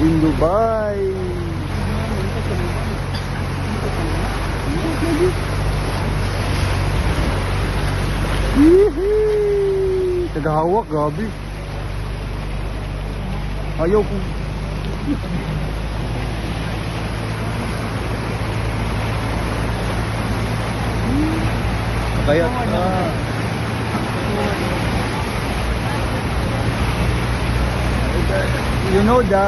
In Dubai. Tagahawak, grabe. Ayaw ko. Kaya you know the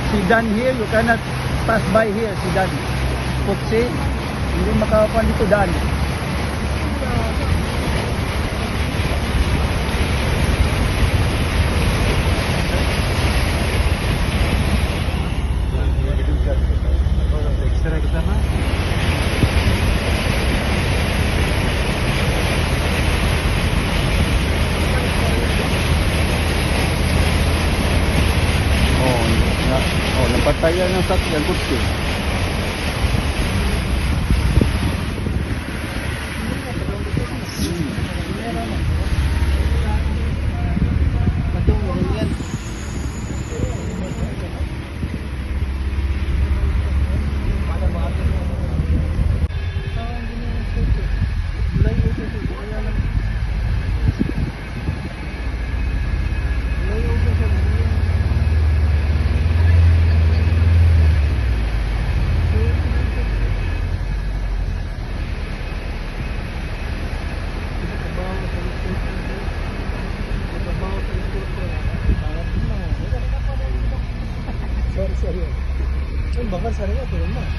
Sidan here, you cannot pass by here, Sidan. Putsi, hindi makapan dito daan. Napatayan ng sakyan kutsi. bakal sarangnya turun mah.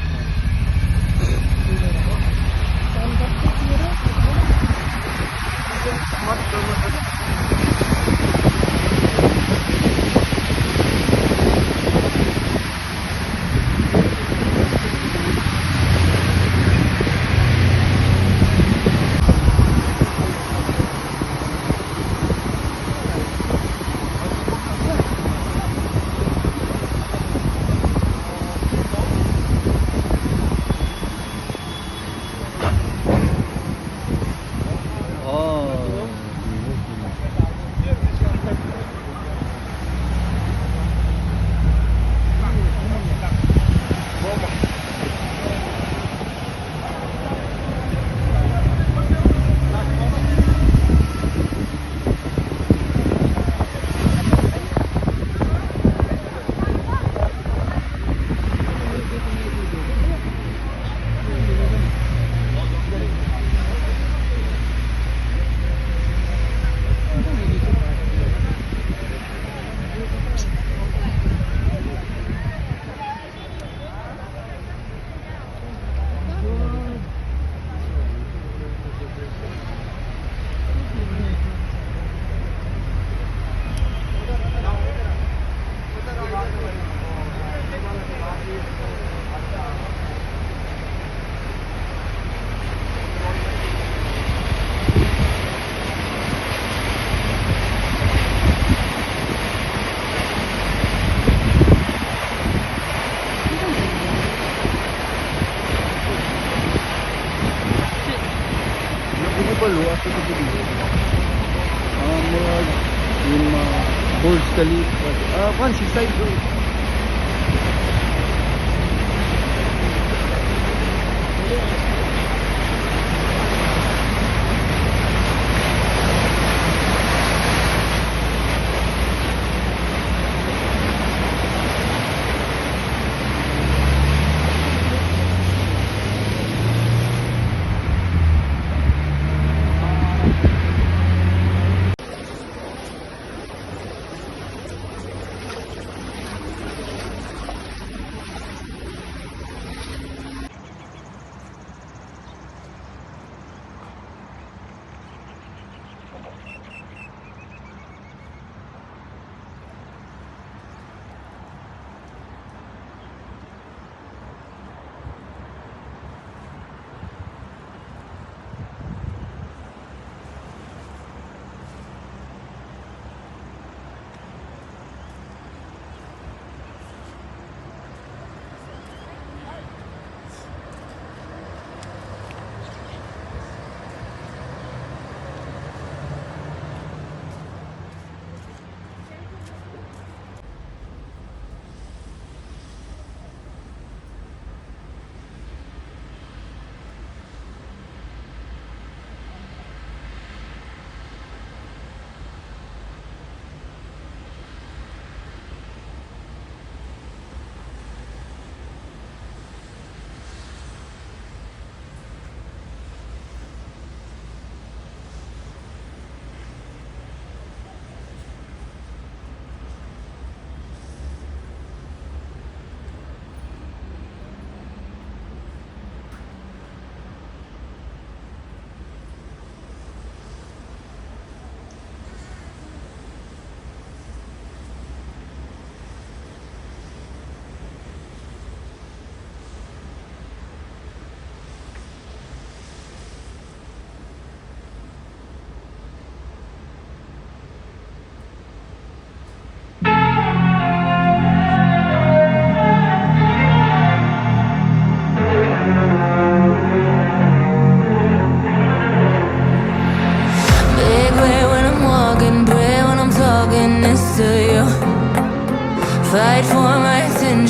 Luas ito dito. Yung Burj Khalifa. Seaside road.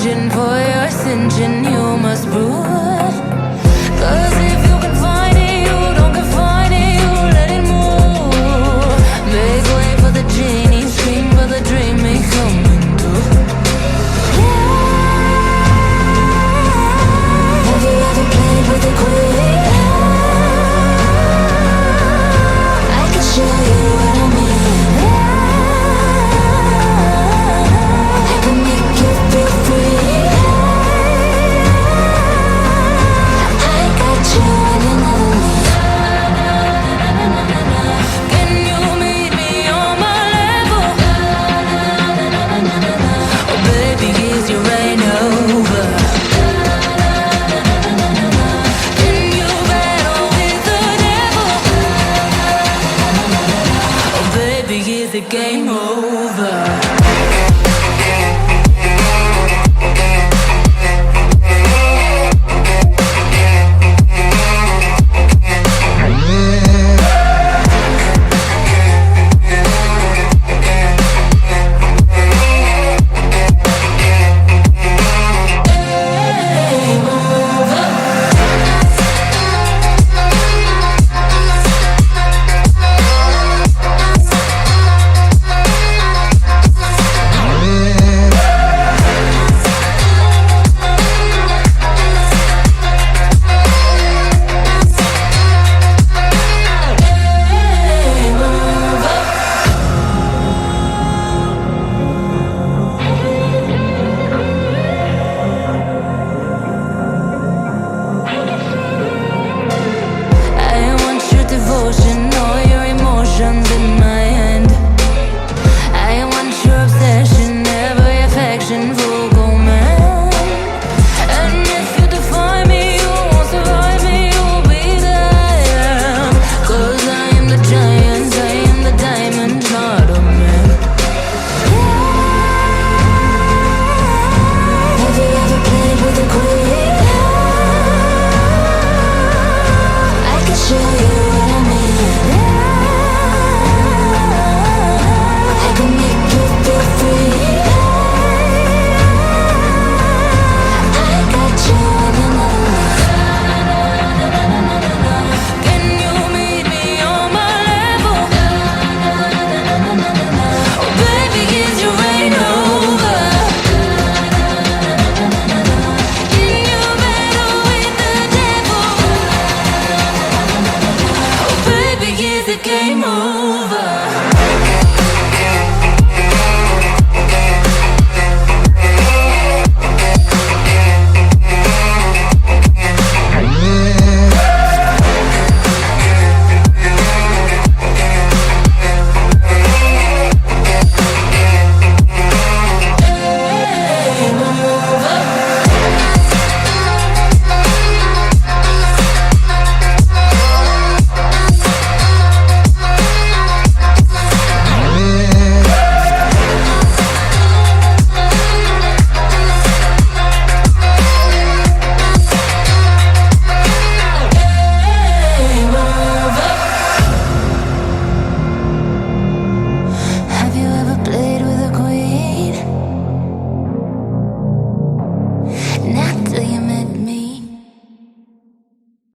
engine for your ascension, you must prove. 'Cause if you can find it, you don't confine it, you let it move. Make way for the genie, scream for the dream may come into. Have you ever played with a queen? I can show you what I mean. I can make you feel free. I got you and you know me. Can you meet me on my level? Oh baby, is your rain over? Can you battle with the devil? Oh baby, is the game over? I want your devotion, all your emotions in my hand. I want your obsession, every affection, full command. And if you define me, you won't survive me, you'll be there. 'Cause I am the giant, I am the diamond, not a man. Have you ever played with a queen? I can show you what I mean. I can make you feel free. I got you and you know me. Can you meet me on my level? Oh baby, is your rain over? Can you battle with the devil? Oh baby, is the game over?